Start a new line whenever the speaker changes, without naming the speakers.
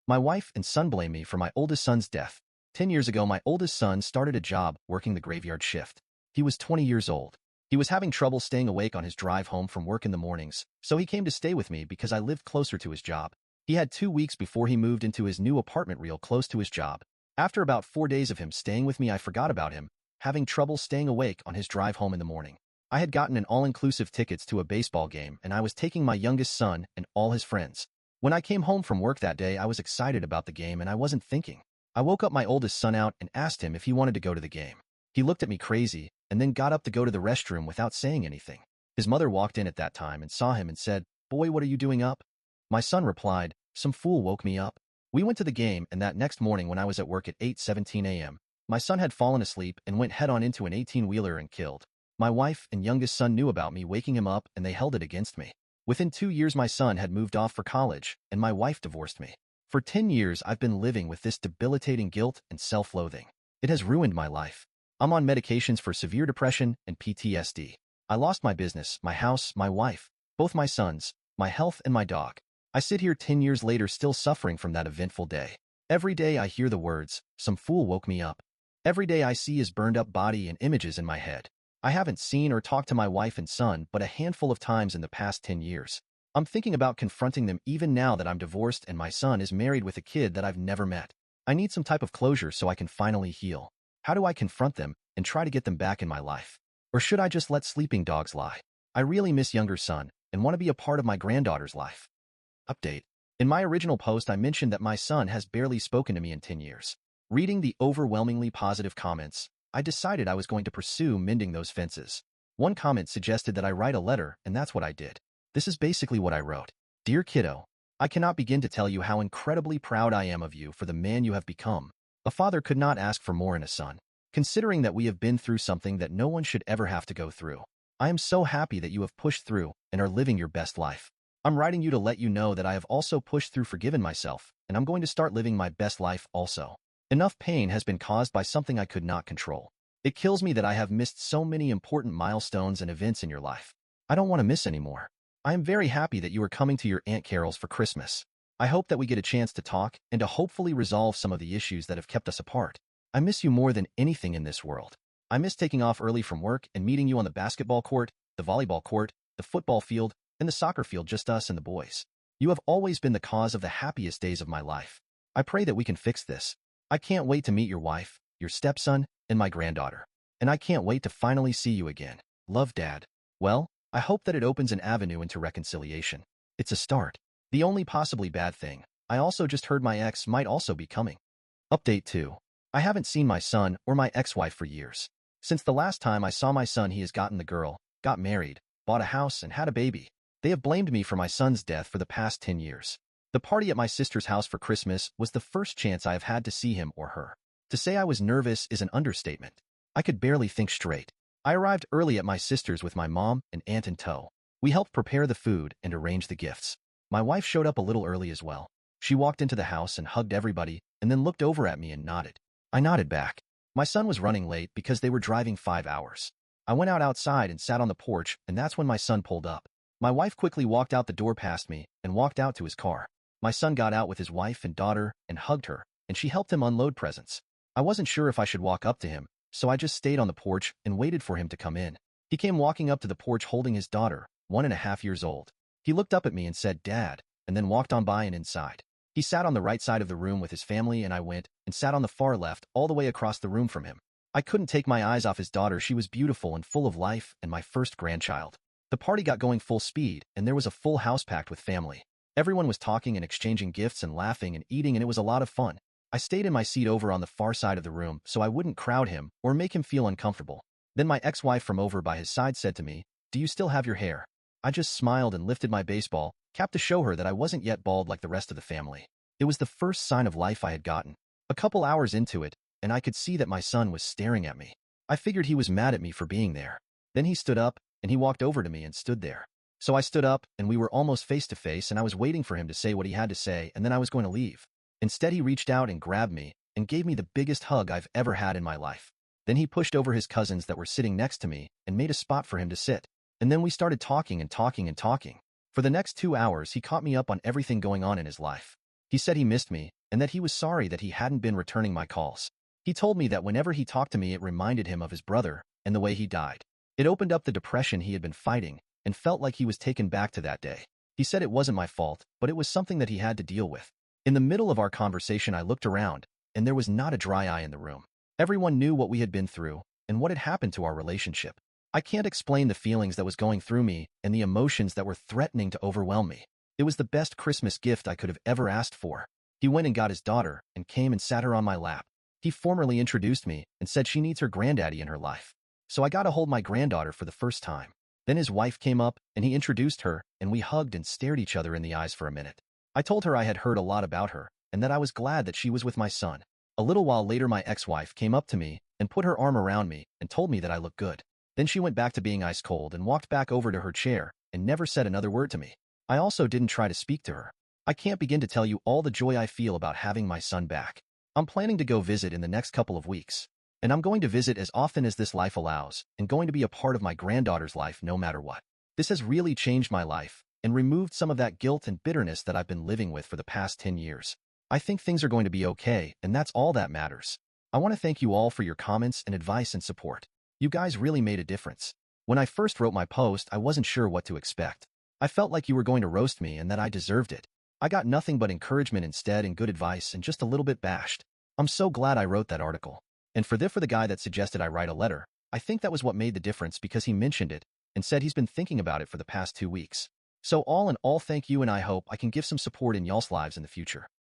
My wife and son blame me for my oldest son's death. 10 years ago, my oldest son started a job working the graveyard shift. He was 20 years old. He was having trouble staying awake on his drive home from work in the mornings, so he came to stay with me because I lived closer to his job. He had 2 weeks before he moved into his new apartment real close to his job. After about 4 days of him staying with me, I forgot about him, having trouble staying awake on his drive home in the morning. I had gotten an all-inclusive tickets to a baseball game, and I was taking my youngest son and all his friends. When I came home from work that day, I was excited about the game and I wasn't thinking. I woke up my oldest son out and asked him if he wanted to go to the game. He looked at me crazy and then got up to go to the restroom without saying anything. His mother walked in at that time and saw him and said, "Boy, what are you doing up?" My son replied, "Some fool woke me up." We went to the game, and that next morning when I was at work at 8:17 a.m., my son had fallen asleep and went head-on into an 18-wheeler and killed. My wife and youngest son knew about me waking him up and they held it against me. Within 2 years, my son had moved off for college and my wife divorced me. For 10 years, I've been living with this debilitating guilt and self-loathing. It has ruined my life. I'm on medications for severe depression and PTSD. I lost my business, my house, my wife, both my sons, my health, and my dog. I sit here 10 years later still suffering from that eventful day. Every day I hear the words, "Some fool woke me up." Every day I see his burned-up body and images in my head. I haven't seen or talked to my wife and son but a handful of times in the past 10 years. I'm thinking about confronting them even now that I'm divorced and my son is married with a kid that I've never met. I need some type of closure so I can finally heal. How do I confront them and try to get them back in my life? Or should I just let sleeping dogs lie? I really miss younger son and want to be a part of my granddaughter's life. Update. In my original post, I mentioned that my son has barely spoken to me in 10 years. Reading the overwhelmingly positive comments, I decided I was going to pursue mending those fences. One comment suggested that I write a letter, and that's what I did. This is basically what I wrote. Dear kiddo, I cannot begin to tell you how incredibly proud I am of you for the man you have become. A father could not ask for more in a son. Considering that we have been through something that no one should ever have to go through, I am so happy that you have pushed through and are living your best life. I'm writing you to let you know that I have also pushed through, forgiven myself, and I'm going to start living my best life also. Enough pain has been caused by something I could not control. It kills me that I have missed so many important milestones and events in your life. I don't want to miss anymore. I am very happy that you are coming to your Aunt Carol's for Christmas. I hope that we get a chance to talk and to hopefully resolve some of the issues that have kept us apart. I miss you more than anything in this world. I miss taking off early from work and meeting you on the basketball court, the volleyball court, the football field, and the soccer field, just us and the boys. You have always been the cause of the happiest days of my life. I pray that we can fix this. I can't wait to meet your wife, your stepson, and my granddaughter. And I can't wait to finally see you again. Love, Dad. Well, I hope that it opens an avenue into reconciliation. It's a start. The only possibly bad thing, I also just heard my ex might also be coming. Update 2. I haven't seen my son or my ex-wife for years. Since the last time I saw my son, he has gotten the girl, got married, bought a house, and had a baby. They have blamed me for my son's death for the past 10 years. The party at my sister's house for Christmas was the first chance I have had to see him or her. To say I was nervous is an understatement. I could barely think straight. I arrived early at my sister's with my mom and aunt in tow. We helped prepare the food and arrange the gifts. My wife showed up a little early as well. She walked into the house and hugged everybody and then looked over at me and nodded. I nodded back. My son was running late because they were driving 5 hours. I went outside and sat on the porch, and that's when my son pulled up. My wife quickly walked out the door past me and walked out to his car. My son got out with his wife and daughter and hugged her, and she helped him unload presents. I wasn't sure if I should walk up to him, so I just stayed on the porch and waited for him to come in. He came walking up to the porch holding his daughter, 1.5 years old. He looked up at me and said, "Dad," and then walked on by and inside. He sat on the right side of the room with his family, and I went and sat on the far left all the way across the room from him. I couldn't take my eyes off his daughter. She was beautiful and full of life, and my first grandchild. The party got going full speed, and there was a full house packed with family. Everyone was talking and exchanging gifts and laughing and eating, and it was a lot of fun. I stayed in my seat over on the far side of the room so I wouldn't crowd him or make him feel uncomfortable. Then my ex-wife from over by his side said to me, "Do you still have your hair?" I just smiled and lifted my baseball cap to show her that I wasn't yet bald like the rest of the family. It was the first sign of life I had gotten. A couple hours into it, and I could see that my son was staring at me. I figured he was mad at me for being there. Then he stood up, and he walked over to me and stood there. So I stood up, and we were almost face to face, and I was waiting for him to say what he had to say, and then I was going to leave. Instead, he reached out and grabbed me and gave me the biggest hug I've ever had in my life. Then he pushed over his cousins that were sitting next to me and made a spot for him to sit. And then we started talking and talking and talking. For the next 2 hours, he caught me up on everything going on in his life. He said he missed me and that he was sorry that he hadn't been returning my calls. He told me that whenever he talked to me, it reminded him of his brother and the way he died. It opened up the depression he had been fighting and felt like he was taken back to that day. He said it wasn't my fault, but it was something that he had to deal with. In the middle of our conversation, I looked around, and there was not a dry eye in the room. Everyone knew what we had been through and what had happened to our relationship. I can't explain the feelings that was going through me and the emotions that were threatening to overwhelm me. It was the best Christmas gift I could have ever asked for. He went and got his daughter and came and sat her on my lap. He formally introduced me and said she needs her granddaddy in her life. So I got to hold my granddaughter for the first time. Then his wife came up and he introduced her, and we hugged and stared each other in the eyes for a minute. I told her I had heard a lot about her and that I was glad that she was with my son. A little while later, my ex-wife came up to me and put her arm around me and told me that I looked good. Then she went back to being ice cold and walked back over to her chair and never said another word to me. I also didn't try to speak to her. I can't begin to tell you all the joy I feel about having my son back. I'm planning to go visit in the next couple of weeks. And I'm going to visit as often as this life allows and going to be a part of my granddaughter's life no matter what. This has really changed my life and removed some of that guilt and bitterness that I've been living with for the past 10 years. I think things are going to be okay, and that's all that matters. I want to thank you all for your comments and advice and support. You guys really made a difference. When I first wrote my post, I wasn't sure what to expect. I felt like you were going to roast me and that I deserved it. I got nothing but encouragement instead and good advice and just a little bit bashed. I'm so glad I wrote that article. And for the guy that suggested I write a letter, I think that was what made the difference because he mentioned it and said he's been thinking about it for the past 2 weeks. So all in all, thank you, and I hope I can give some support in y'all's lives in the future.